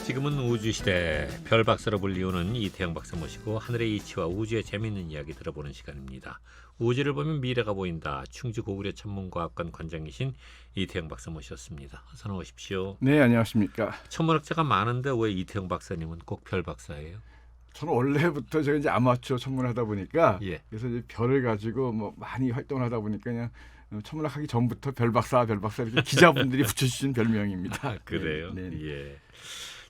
지금은 우주시대 별박사로 불리우는 이태영 박사 모시고 하늘의 이치와 우주의 재미있는 이야기 들어보는 시간입니다. 우주를 보면 미래가 보인다. 충주 고구려 천문과학관 관장이신 이태영 박사 모셨습니다. 어서 나오십시오. 네, 안녕하십니까. 천문학자가 많은데 왜 이태영 박사님은 꼭 별박사예요? 저는 원래부터 제가 이제 아마추어 천문을 하다 보니까 예. 그래서 이제 별을 가지고 뭐 많이 활동을 하다 보니까 그냥 천문학 하기 전부터 별박사 이렇게 기자분들이 붙여주신 별명입니다. 아, 그래요? 네, 네. 예.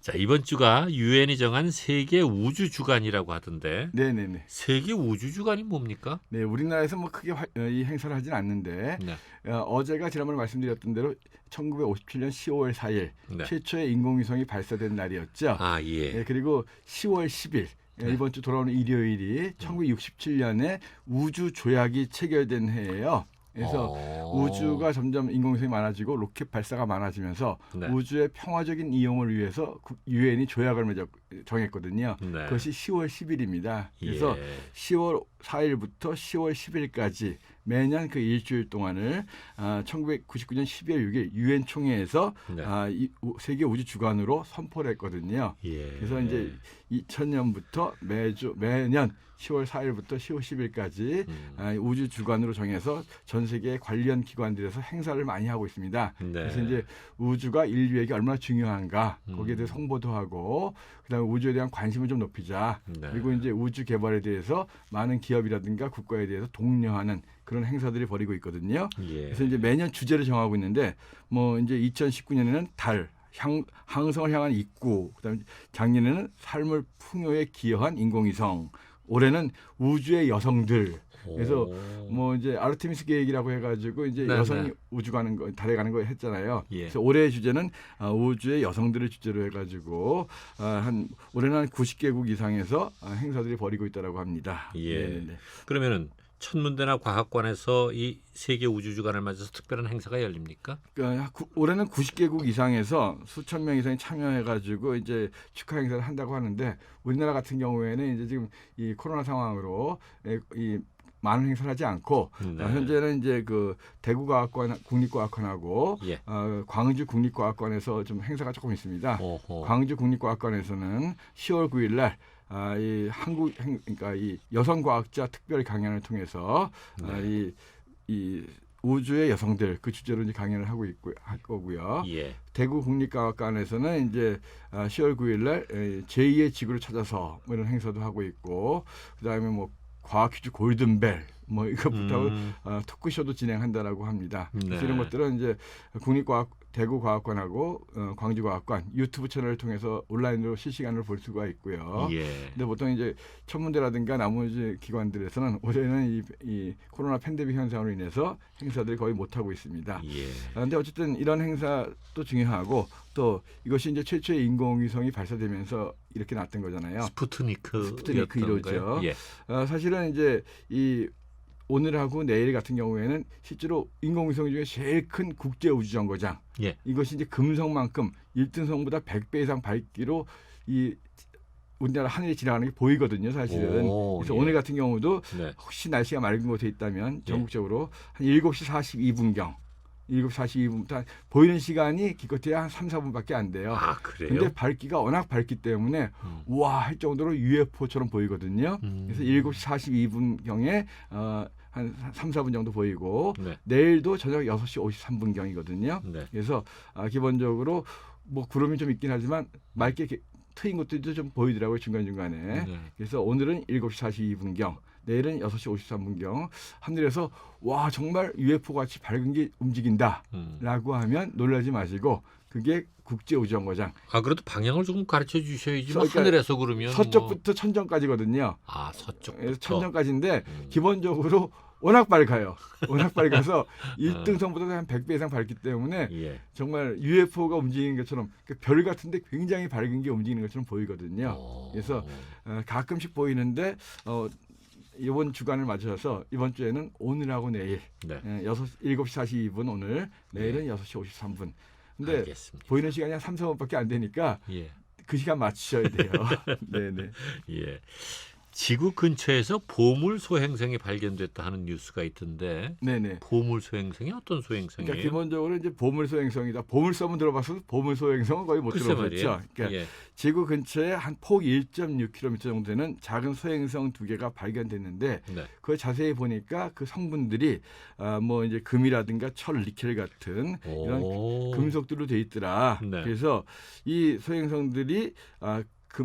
자, 이번 주가 유엔이 정한 세계 우주 주간이라고 하던데. 네네네. 세계 우주 주간이 뭡니까? 네, 우리나라에서 뭐 크게 이 행사를 하진 않는데 네. 어제가 지난번에 말씀드렸던 대로 1957년 10월 4일 네. 최초의 인공위성이 발사된 날이었죠. 아, 예. 네, 그리고 10월 10일 네. 이번 주 돌아오는 일요일이 1967년에 우주 조약이 체결된 해예요. 그래서 우주가 점점 인공위성이 많아지고 로켓 발사가 많아지면서 네. 우주의 평화적인 이용을 위해서 유엔이 조약을 정했거든요. 네. 그것이 10월 10일입니다. 그래서 예. 10월 4일부터 10월 10일까지 매년 그 일주일 동안을 1999년 12월 6일 유엔 총회에서 네. 세계 우주 주간으로 선포를 했거든요. 예. 그래서 이제 2000년부터 매년 10월 4일부터 10월 10일까지 우주 주간으로 정해서 전 세계 관련 기관들에서 행사를 많이 하고 있습니다. 네. 그래서 이제 우주가 인류에게 얼마나 중요한가 거기에 대해서 홍보도 하고 그다음에 우주에 대한 관심을 좀 높이자. 네. 그리고 이제 우주 개발에 대해서 많은 기업이라든가 국가에 대해서 독려하는 그런 행사들이 벌이고 있거든요. 예. 그래서 이제 매년 주제를 정하고 있는데 뭐 이제 2019년에는 달 항성을 향한 입구, 그다음에 작년에는 삶을 풍요에 기여한 인공위성, 올해는 우주의 여성들. 그래서 뭐 이제 아르테미스 계획이라고 해가지고 이제 네, 여성이 네. 우주 가는 거, 달에 가는 거 했잖아요. 예. 그래서 올해의 주제는 우주의 여성들을 주제로 해가지고 올해는 한 90개국 이상에서 행사들이 벌이고 있다라고 합니다. 예. 네네네. 그러면은 천문대나 과학관에서 이 세계 우주 주간을 맞아서 특별한 행사가 열립니까? 그러니까 올해는 90개국 이상에서 수천 명 이상이 참여해가지고 이제 축하 행사를 한다고 하는데 우리나라 같은 경우에는 이제 지금 이 코로나 상황으로 이 많은 행사를 하지 않고 네. 현재는 이제 그 대구과학관 국립과학관하고 예. 광주 국립과학관에서 좀 행사가 조금 있습니다. 어허. 광주 국립과학관에서는 10월 9일날 이 그러니까 이 여성 과학자 특별 강연을 통해서 네. 이 우주의 여성들 그 주제로 이제 강연을 할 거고요. 예. 대구 국립과학관에서는 이제 10월 9일날 제2의 지구를 찾아서 뭐 이런 행사도 하고 있고 그다음에 뭐 과학 퀴즈 골든벨 뭐 이것부터 토크쇼도 진행한다라고 합니다. 네. 그래서 이런 것들은 이제 대구과학관하고 광주과학관 유튜브 채널을 통해서 온라인으로 실시간으로 볼 수가 있고요. 예. 근데 보통 이제 천문대라든가 나머지 기관들에서는 올해는 이 코로나 팬데믹 현상으로 인해서 행사들이 거의 못 하고 있습니다. 예. 그런데 어쨌든 이런 행사도 중요하고 또 이것이 이제 최초의 인공위성이 발사되면서 이렇게 났던 거잖아요. 스푸트니크 1호죠. 예. 사실은 이제 이 오늘하고 내일 같은 경우에는 실제로 인공위성 중에 제일 큰 국제 우주정거장 예. 이것이 이제 금성만큼 1등성보다 100배 이상 밝기로 이 우리나라 하늘이 지나가는 게 보이거든요, 사실은. 오, 그래서 예. 오늘 같은 경우도 네. 혹시 날씨가 맑은 곳에 있다면 예. 전국적으로 한 7시 42분경 7시 42분부터 보이는 시간이 기껏해야 한 3, 4분밖에 안 돼요. 아, 그래요? 근데 밝기가 워낙 밝기 때문에 우와 할 정도로 UFO처럼 보이거든요. 그래서 7시 42분경에 한 3, 4분 정도 보이고 네. 내일도 저녁 6시 53분경이거든요. 네. 그래서 기본적으로 뭐 구름이 좀 있긴 하지만 맑게 트인 것들도 좀 보이더라고요. 중간중간에. 네. 그래서 오늘은 7시 42분경 내일은 6시 53분경 하늘에서 와 정말 UFO 같이 밝은 게 움직인다라고 하면 놀라지 마시고 그게 국제우주정거장. 아, 그래도 방향을 조금 가르쳐 주셔야지. 그러니까 하늘에서 그러면 서쪽부터 천정까지거든요. 아, 서쪽부터. 그래서 천정까지인데 기본적으로 워낙 밝아요. 워낙 밝아서 1등성보다 한 100배 이상 밝기 때문에 예. 정말 UFO가 움직이는 것처럼 별 같은데 굉장히 밝은 게 움직이는 것처럼 보이거든요. 그래서 가끔씩 보이는데 이번 주간을 맞춰서 이번 주에는 오늘하고 내일 네. 7시 42분 오늘 내일은 6시 53분. 근데 알겠습니다. 보이는 시간이 한 3, 4분밖에 안 되니까 예. 그 시간 맞추셔야 돼요. 네네. 예. 지구 근처에서 보물 소행성이 발견됐다 하는 뉴스가 있던데 네네. 보물 소행성이 어떤 소행성이에요? 그러니까 기본적으로 이제 보물 소행성이다. 보물섬은 들어봤어도 보물 소행성은 거의 못 글쎄 들어봤죠. 말이에요. 그러니까 예. 지구 근처에 한 폭 1.6km 정도 되는 작은 소행성 2개가 발견됐는데 네. 그걸 자세히 보니까 그 성분들이 뭐 이제 금이라든가 철, 니켈 같은 이런 오. 금속들로 돼 있더라. 네. 그래서 이 소행성들이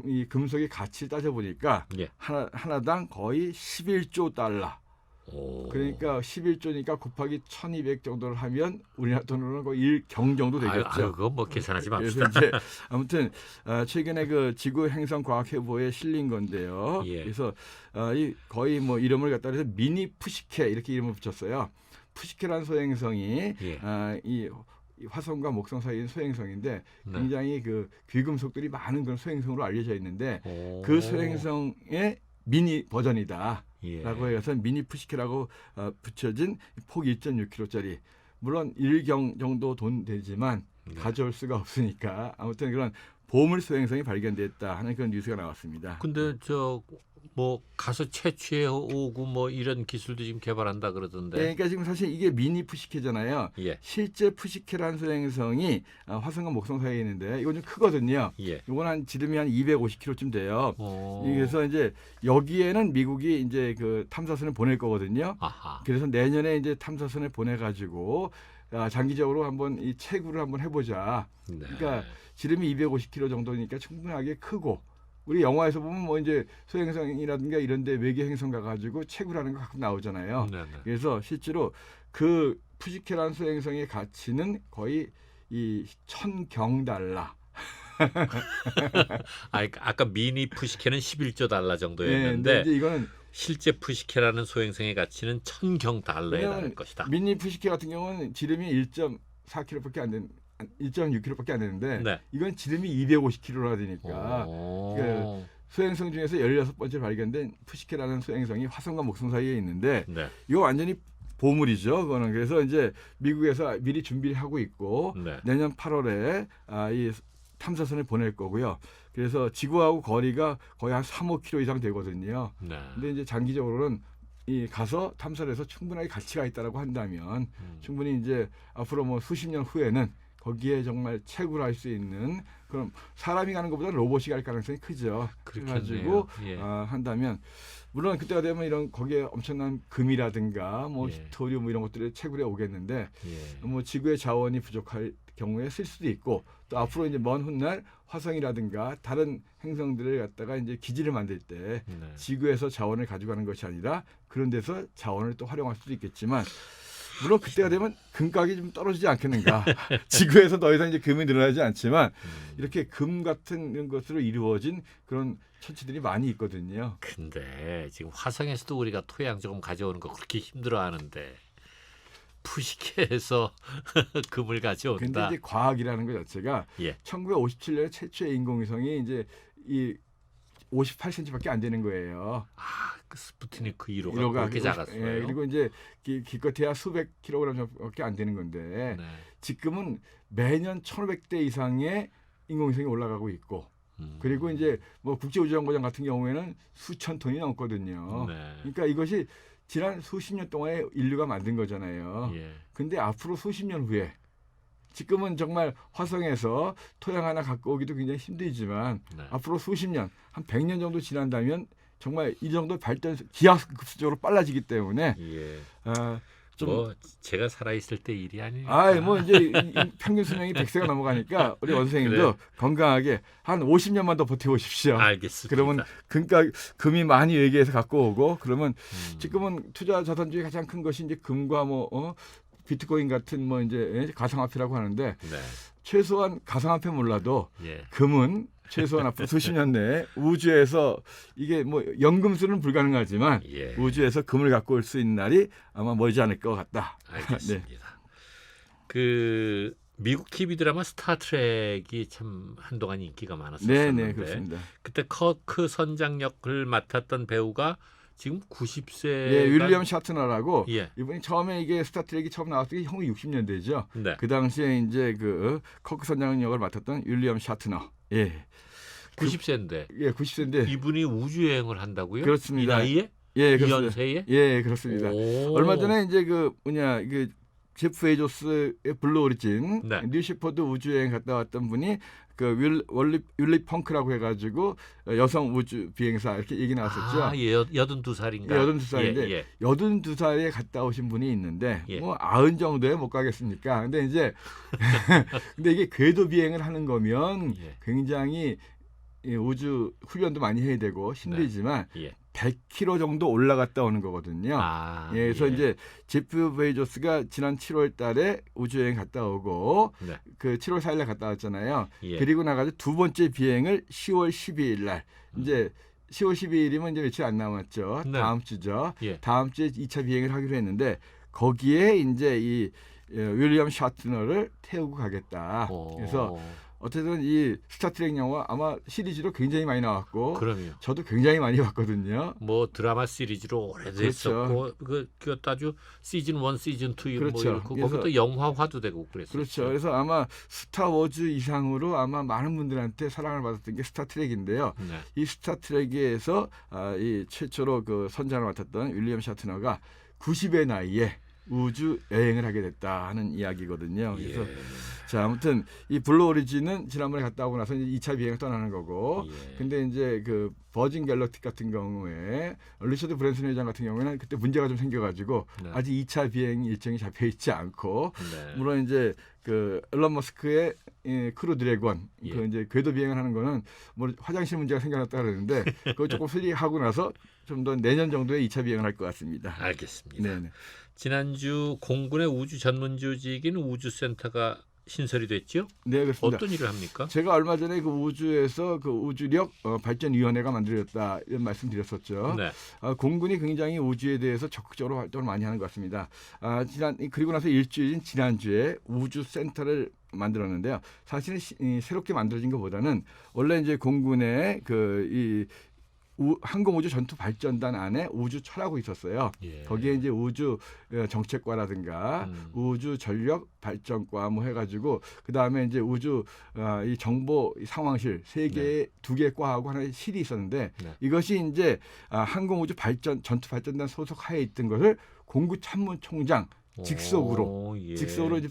이 금속의 가치를 따져보니까 예. 하나당 거의 11조 달러. 오. 그러니까 11조니까 곱하기 1200 정도를 하면 우리나라 돈으로는 거의 1경 정도 되겠죠. 아유, 그거 뭐 계산하지 그래서 맙시다. 이제 아무튼 최근에 그 지구 행성 과학 회보에 실린 건데요. 예. 그래서 이 거의 뭐 이름을 갖다 해서 미니 푸시케 이렇게 이름을 붙였어요. 푸시케라는 소행성이 예. 이 화성과 목성 사이에 있는 소행성인데 네. 굉장히 그 귀금속들이 많은 그런 소행성으로 알려져 있는데 오. 그 소행성의 미니 버전이다. 예. 라고 해서 미니 푸시케라고 붙여진 폭 1.6km짜리 물론 1경 정도 돈 되지만 네. 가져올 수가 없으니까 아무튼 그런 보물 소행성이 발견됐다 하는 그런 뉴스가 나왔습니다. 근데 저 뭐 가서 채취해 오고 뭐 이런 기술도 지금 개발한다 그러던데. 네, 그러니까 지금 사실 이게 미니 푸시케잖아요. 예. 실제 푸시케라는 소행성이 화성과 목성 사이에 있는데 이건 좀 크거든요. 예. 이건 한 지름이 한 250km쯤 돼요. 오. 그래서 이제 여기에는 미국이 이제 그 탐사선을 보낼 거거든요. 아하. 그래서 내년에 이제 탐사선을 보내가지고 장기적으로 한번 이 채굴을 한번 해보자. 네. 그러니까 지름이 250km 정도니까 충분하게 크고 우리 영화에서 보면 뭐 이제 소행성이라든가 이런데 외계 행성 가가지고 채굴하는 거 가끔 나오잖아요. 네, 네. 그래서 실제로 그 푸시케라는 소행성의 가치는 거의 이 1000경 달러. 아까 미니 푸시케는 11조 달러 네, 정도였는데 근데 이제 이거는 실제 푸시케라는 소행성의 가치는 1000경 달러에 달할 왜냐면 것이다. 미니 푸시케 같은 경우는 지름이 1.4km밖에 안 되는 1.6km밖에 안 되는데 네. 이건 지름이 250km나 되니까 오. 소행성 중에서 16번째 발견된 푸시케라는 소행성이 화성과 목성 사이에 있는데 네. 이거 완전히 보물이죠. 그거는 그래서 이제 미국에서 미리 준비를 하고 있고 네. 내년 8월에 이 탐사선을 보낼 거고요. 그래서 지구하고 거리가 거의 한 3~5km 이상 되거든요. 네. 근데 이제 장기적으로는 이 가서 탐사를 해서 충분하게 가치가 있다라고 한다면 충분히 이제 앞으로 뭐 수십 년 후에는 거기에 정말 채굴할 수 있는 그럼 사람이 가는 것보다 로봇이 갈 가능성이 크죠. 그래가지고 예. 한다면 물론 그때가 되면 이런 거기에 엄청난 금이라든가 뭐 예. 히토리움 뭐 이런 것들을 채굴해 오겠는데 예. 뭐 지구의 자원이 부족할 경우에 쓸 수도 있고 또 앞으로 이제 먼 훗날 화성이라든가 다른 행성들을 갖다가 이제 기지를 만들 때 네. 지구에서 자원을 가져가는 것이 아니라 그런 데서 자원을 또 활용할 수도 있겠지만 물론 그때가 되면 금값이 좀 떨어지지 않겠는가. 지구에서 더 이상 이제 금이 늘어나지 않지만 이렇게 금 같은 것으로 이루어진 그런 천체들이 많이 있거든요. 근데 지금 화성에서도 우리가 토양 조금 가져오는 거 그렇게 힘들어하는데 푸시케에서 금을 근데 가져온다. 이제 과학이라는 것 자체가 예. 1957년에 최초의 인공위성이 이제 이 58cm밖에 안 되는 거예요. 그 스푸트니크 1호가 1호가 그렇게 작았어요. 그리고 이제 기껏해야 수백 킬로그램밖에 안 되는 건데 네. 지금은 매년 1,500대 이상의 인공위성이 올라가고 있고 그리고 이제 뭐 국제우주정거장 같은 경우에는 수천 톤이 넘거든요. 네. 그러니까 이것이 지난 수십 년 동안에 인류가 만든 거잖아요. 예. 근데 앞으로 수십 년 후에 지금은 정말 화성에서 토양 하나 갖고 오기도 굉장히 힘들지만 네. 앞으로 수십 년, 한 100년 정도 지난다면 정말 이 정도 발전 기하급수적으로 빨라지기 때문에 예. 좀 뭐 제가 살아 있을 때 일이 아니니까. 뭐 이제 이 평균 수명이 100세가 넘어가니까 우리 원생님도 그래. 건강하게 한 50년만 더 버텨보십시오. 알겠습니다. 그러면 금이 많이 외계에서 갖고 오고 그러면 지금은 투자 자산 중에 가장 큰 것이 이제 금과 뭐 비트코인 같은 뭐 이제 가상화폐라고 하는데 네. 최소한 가상화폐 몰라도 예. 금은 최소한 앞으로 수십 년 내에 우주에서 이게 뭐 연금술은 불가능하지만 예. 우주에서 금을 갖고 올 수 있는 날이 아마 멀지 않을 것 같다. 알겠습니다. 그 미국 TV 드라마 스타트rek이 참 한동안 인기가 많았었는데 네, 그렇습니다. 그때 커크 선장 역을 맡았던 배우가 지금 90세. 예, 윌리엄 샤트너라고 예. 이분이 처음에 이게 스타트랙이 처음 나왔을 때 형이 60년대죠. 네. 그 당시에 이제 그 커크 선장 역을 맡았던 윌리엄 샤트너. 예. 90세인데. 예, 90세인데 이분이 우주 여행을 한다고요? 그렇습니다. 이 나이에? 예, 이 그렇습니다. 연세에? 예, 그렇습니다. 오. 얼마 전에 이제 그 제프 베조스의 블루 오리진 네. 뉴 시포드 우주여행 갔다 왔던 분이 그 윌리 펑크라고 해가지고 여성 우주 비행사 이렇게 얘기 나왔었죠. 아, 예, 82살인가? 예, 82살인데 예, 예. 82살에 갔다 오신 분이 있는데 예. 뭐 90 정도에 못 가겠습니까? 근데 이제 근데 이게 궤도 비행을 하는 거면 예. 굉장히 이 우주 훈련도 많이 해야 되고 힘들지만 예. 100km 정도 올라갔다 오는 거거든요. 아, 예, 그래서 이제 제프 베이조스가 지난 7월 달에 우주여행 갔다 오고 네. 그 7월 4일 날 갔다 왔잖아요. 예. 그리고 나가지고 두 번째 비행을 10월 12일 날 이제 10월 12일이면 이제 며칠 안 남았죠. 네. 다음 주죠. 예. 다음 주에 2차 비행을 하기로 했는데 거기에 이제 이 윌리엄 샤트너를 태우고 가겠다. 그래서 어쨌든 이 스타트랙 영화 아마 시리즈로 굉장히 많이 나왔고 그럼요. 저도 굉장히 많이 봤거든요. 뭐 드라마 시리즈로 오래됐었고 그것도 아주 시즌 1, 시즌 2 그렇죠. 뭐 이렇고 거기도 영화화도 되고 그랬었죠. 그렇죠. 그래서 아마 스타워즈 이상으로 아마 많은 분들한테 사랑을 받았던 게 스타트랙인데요. 네. 이 스타트랙에서 이 최초로 그 선장을 맡았던 윌리엄 샤트너가 90의 나이에 우주 여행을 하게 됐다 하는 이야기거든요. 그래서 예. 자, 아무튼 이 블루 오리진은 지난번에 갔다 오고 나서 이제 2차 비행을 떠나는 거고, 예. 근데 이제 그 버진 갤럭틱 같은 경우에 리처드 브랜슨 회장 같은 경우에는 그때 문제가 좀 생겨가지고 네. 아직 2차 비행 일정이 잡혀 있지 않고, 네. 물론 이제 그 일론 머스크의 크루 드래곤 예. 그 이제 궤도 비행을 하는 거는 뭐 화장실 문제가 생겨났다 그러는데 그거 조금 수리하고 나서 좀 더 내년 정도에 2차 비행을 할 것 같습니다. 알겠습니다. 네네. 지난주 공군의 우주 전문 조직인 우주센터가 신설이 됐죠? 네, 그렇습니다. 어떤 일을 합니까? 제가 얼마 전에 그 우주에서 그 우주력 발전위원회가 만들어졌다 이런 말씀드렸었죠. 네. 공군이 굉장히 우주에 대해서 적극적으로 활동을 많이 하는 것 같습니다. 그리고 나서 일주일인 지난주에 우주센터를 만들었는데요. 사실은 새롭게 만들어진 것보다는 원래 이제 공군의 항공우주 전투 발전단 안에 우주처라고 있었어요. 예. 거기에 이제 우주 정책과라든가 우주 전력 발전과 뭐 해가지고 그 다음에 이제 우주 이 정보 상황실 두 개 과하고 하나의 실이 있었는데 네. 이것이 이제 항공우주 전투 발전단 소속 하에 있던 것을 공구 참모총장 직속으로 이제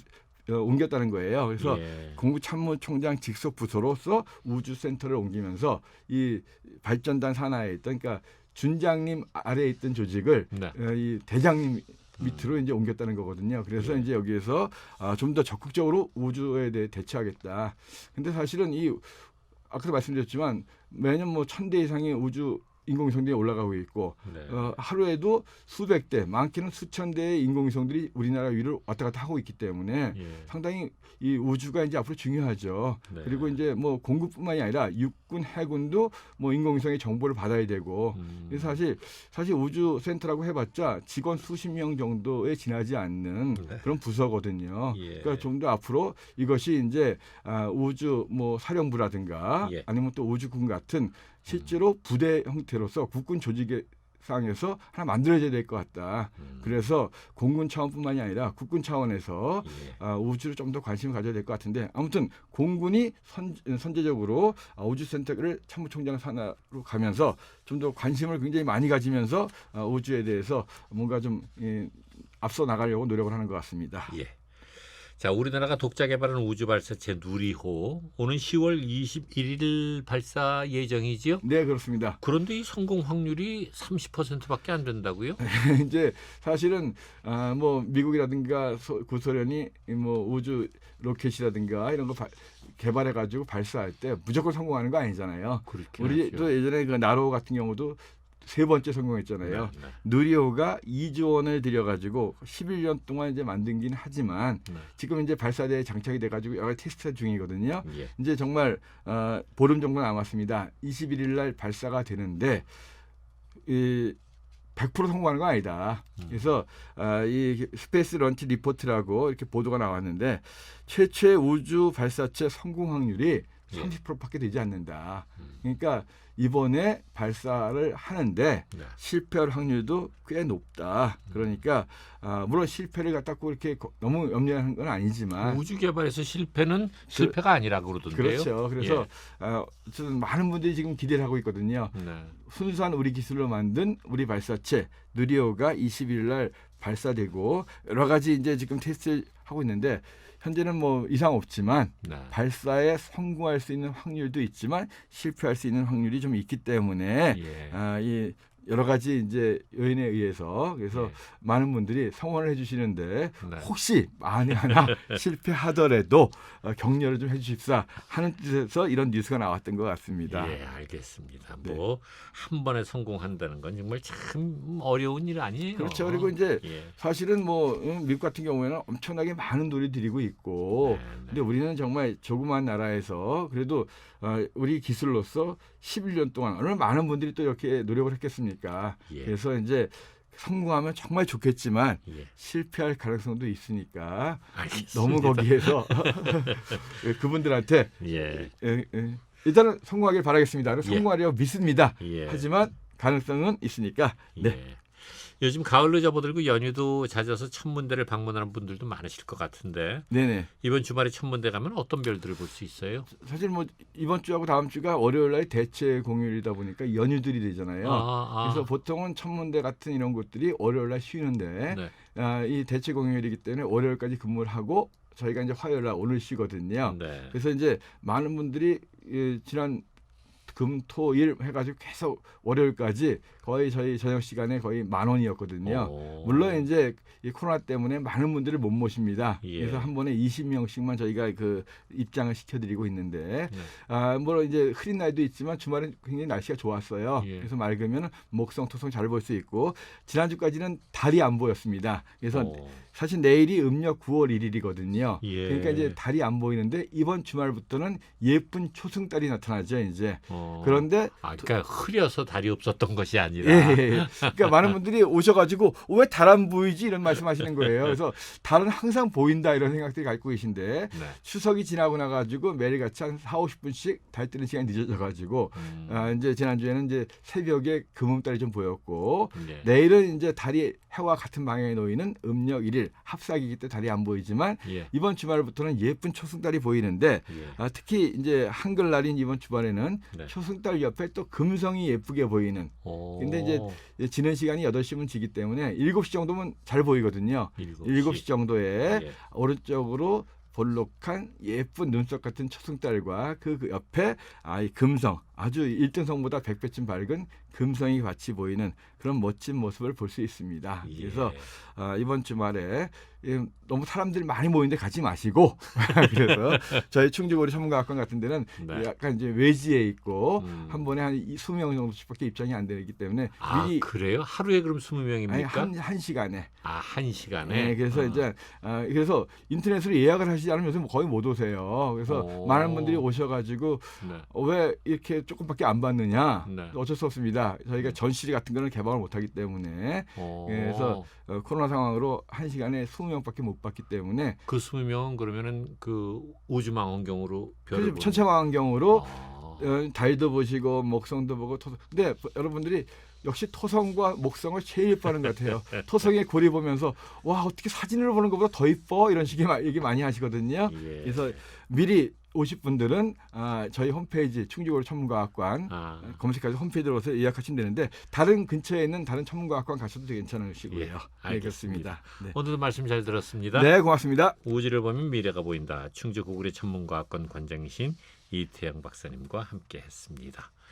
옮겼다는 거예요. 그래서 예. 공구참모총장 직속 부서로서 우주센터를 옮기면서 이 발전단 산하에 있던 그러니까 준장님 아래에 있던 조직을 네. 이 대장님 밑으로 이제 옮겼다는 거거든요. 그래서 예. 이제 여기에서 좀 더 적극적으로 우주에 대해 대처하겠다. 근데 사실은 아까도 말씀드렸지만 매년 뭐 1000대 이상의 우주 인공위성들이 올라가고 있고 네. 하루에도 수백 대, 많게는 수천 대의 인공위성들이 우리나라 위를 왔다 갔다 하고 있기 때문에 예. 상당히 이 우주가 이제 앞으로 중요하죠. 네. 그리고 이제 뭐 공군뿐만이 아니라 육군, 해군도 뭐 인공위성의 정보를 받아야 되고 그래서 사실 우주센터라고 해봤자 직원 수십 명 정도에 지나지 않는 네. 그런 부서거든요. 예. 그러니까 좀 더 앞으로 이것이 이제 우주 뭐 사령부라든가 예. 아니면 또 우주군 같은 실제로 부대 형태로서 국군 조직의 상에서 하나 만들어져야 될 것 같다. 그래서 공군 차원뿐만이 아니라 국군 차원에서 예. 우주를 좀 더 관심을 가져야 될 것 같은데 아무튼 공군이 선제적으로 우주센터를 참모총장 산하로 가면서 좀 더 관심을 굉장히 많이 가지면서 우주에 대해서 뭔가 좀 앞서 나가려고 노력을 하는 것 같습니다. 예. 자, 우리나라가 독자 개발한 우주 발사체 누리호 오는 10월 21일 발사 예정이지요? 네, 그렇습니다. 그런데 이 성공 확률이 30%밖에 안 된다고요? 이제 사실은 뭐 미국이라든가 구소련이 뭐 우주 로켓이라든가 이런 거 개발해 가지고 발사할 때 무조건 성공하는 거 아니잖아요. 우리도 예전에 그 나로 같은 경우도 3번째 성공했잖아요. 네. 누리호가 2조 원을 들여가지고 11년 동안 이제 만든긴 하지만 네. 지금 이제 발사대에 장착이 돼가지고 여러 테스트 중이거든요. 예. 이제 정말 보름 정도 남았습니다. 21일 날 발사가 되는데 100% 성공하는 건 아니다. 그래서 이 스페이스 런치 리포트라고 이렇게 보도가 나왔는데 최초의 우주 발사체 성공 확률이 예. 30%밖에 되지 않는다. 그러니까 이번에 발사를 하는데 네. 실패할 확률도 꽤 높다. 그러니까 물론 실패를 갖다 꼭 이렇게 너무 염려하는 건 아니지만 우주 개발에서 실패는 실패가 아니라고 그러던데요. 그렇죠. 그래서 어쨌든 많은 분들이 지금 기대를 하고 있거든요. 네. 순수한 우리 기술로 만든 우리 발사체 누리호가 20일 날 발사되고 여러 가지 이제 지금 테스트를 하고 있는데 현재는 뭐 이상 없지만 네. 발사에 성공할 수 있는 확률도 있지만 실패할 수 있는 확률이 좀 있기 때문에 예. 이 여러 가지 이제 요인에 의해서 그래서 예. 많은 분들이 성원을 해주시는데 네. 혹시 만에 하나 실패하더라도 격려를 좀 해주십사 하는 뜻에서 이런 뉴스가 나왔던 것 같습니다. 예, 알겠습니다. 네. 뭐 한 번에 성공한다는 건 정말 참 어려운 일 아니에요. 그렇죠. 그리고 이제 예. 사실은 뭐 미국 같은 경우에는 엄청나게 많은 돈을 들이고 있고 네, 네. 근데 우리는 정말 조그만 나라에서 그래도 우리 기술로서 11년 동안 얼마나 많은 분들이 또 이렇게 노력을 했겠습니까? 예. 그래서 이제 성공하면 정말 좋겠지만 예. 실패할 가능성도 있으니까 알겠습니다. 너무 거기에서 그분들한테 예. 일단은 성공하길 바라겠습니다. 성공하려고 믿습니다. 예. 하지만 가능성은 있으니까 네. 예. 요즘 가을로 접어들고 연휴도 잦아서 천문대를 방문하는 분들도 많으실 것 같은데 네네. 이번 주말에 천문대 가면 어떤 별들을 볼 수 있어요? 사실 뭐 이번 주하고 다음 주가 월요일 날 대체 공휴일이다 보니까 연휴들이 되잖아요. 그래서 보통은 천문대 같은 이런 곳들이 월요일 날 쉬는데 네. 이 대체 공휴일이기 때문에 월요일까지 근무를 하고 저희가 이제 화요일 날 오늘 쉬거든요. 네. 그래서 이제 많은 분들이 지난 금, 토, 일 해가지고 계속 월요일까지 거의 저희 저녁 시간에 거의 10,000원이었거든요. 오. 물론 이제 이 코로나 때문에 많은 분들을 못 모십니다. 예. 그래서 한 번에 20명씩만 저희가 그 입장을 시켜드리고 있는데, 네. 물론 이제 흐린 날도 있지만 주말엔 굉장히 날씨가 좋았어요. 예. 그래서 맑으면 목성, 토성 잘 볼 수 있고 지난주까지는 달이 안 보였습니다. 그래서 오. 사실 내일이 음력 9월 1일이거든요. 예. 그러니까 이제 달이 안 보이는데 이번 주말부터는 예쁜 초승달이 나타나죠. 이제 그런데 그러니까 흐려서 달이 없었던 것이 아니라 예. 그러니까 많은 분들이 오셔가지고 왜 달 안 보이지 이런 말씀하시는 거예요. 그래서 달은 항상 보인다 이런 생각들이 갖고 계신데 네. 추석이 지나고 나가지고 매일같이 한 4, 50분씩 달 뜨는 시간이 늦어져가지고 이제 지난주에는 이제 새벽에 금음달이 좀 보였고 예. 내일은 이제 달이 해와 같은 방향에 놓이는 음력 1일 합삭이기 때문에 달이 안 보이지만 예. 이번 주말부터는 예쁜 초승달이 보이는데 예. 특히 이제 한글날인 이번 주말에는 네. 초승달 옆에 또 금성이 예쁘게 보이는 오. 근데 이제 지는 시간이 8시면 지기 때문에 7시 정도면 잘 보이거든요. 7시 정도에 예. 오른쪽으로 볼록한 예쁜 눈썹 같은 초승달과 그 옆에 이 금성 아주 1등성보다 100배쯤 밝은 금성이 같이 보이는 그런 멋진 모습을 볼 수 있습니다. 예. 그래서 이번 주말에 너무 사람들이 많이 모이는데 가지 마시고 그래서 저희 충주고리 천문과학관 같은 데는 네. 약간 이제 외지에 있고 한 번에 한 20명 정도씩밖에 입장이 안 되기 때문에 미리 그래요? 하루에 그럼 20명입니까? 아니, 한 시간에. 한 시간에. 네, 그래서 이제 그래서 인터넷으로 예약을 하시지 않으면 요즘 거의 못 오세요. 그래서 오. 많은 분들이 오셔가지고 네. 왜 이렇게 조금밖에 안 받느냐? 네. 어쩔 수 없습니다. 저희가 전시 같은 거는 개방을 못하기 때문에 그래서 코로나 상황으로 한 시간에 20명밖에 못 받기 때문에 그 20명은 그러면은 그 우주망원경으로 별을 보는. 천체망원경으로 아. 달도 보시고 목성도 보고 토성. 근데 여러분들이 역시 토성과 목성을 제일 예뻐하는 것 같아요. 토성의 고리 보면서 와 어떻게 사진으로 보는 것보다 더 이뻐 이런 식의 얘기 많이 하시거든요. 예. 그래서 미리 오실 분들은 저희 홈페이지 충주고리 천문과학관 검색해서 홈페이지로 오서 예약하시면 되는데 다른 근처에 있는 다른 천문과학관 가셔도 괜찮으시고요. 예, 네, 알겠습니다. 그렇습니다. 네. 오늘도 말씀 잘 들었습니다. 네, 고맙습니다. 우주를 보면 미래가 보인다. 충주 고구려 천문과학관 관장이신 이태영 박사님과 함께했습니다.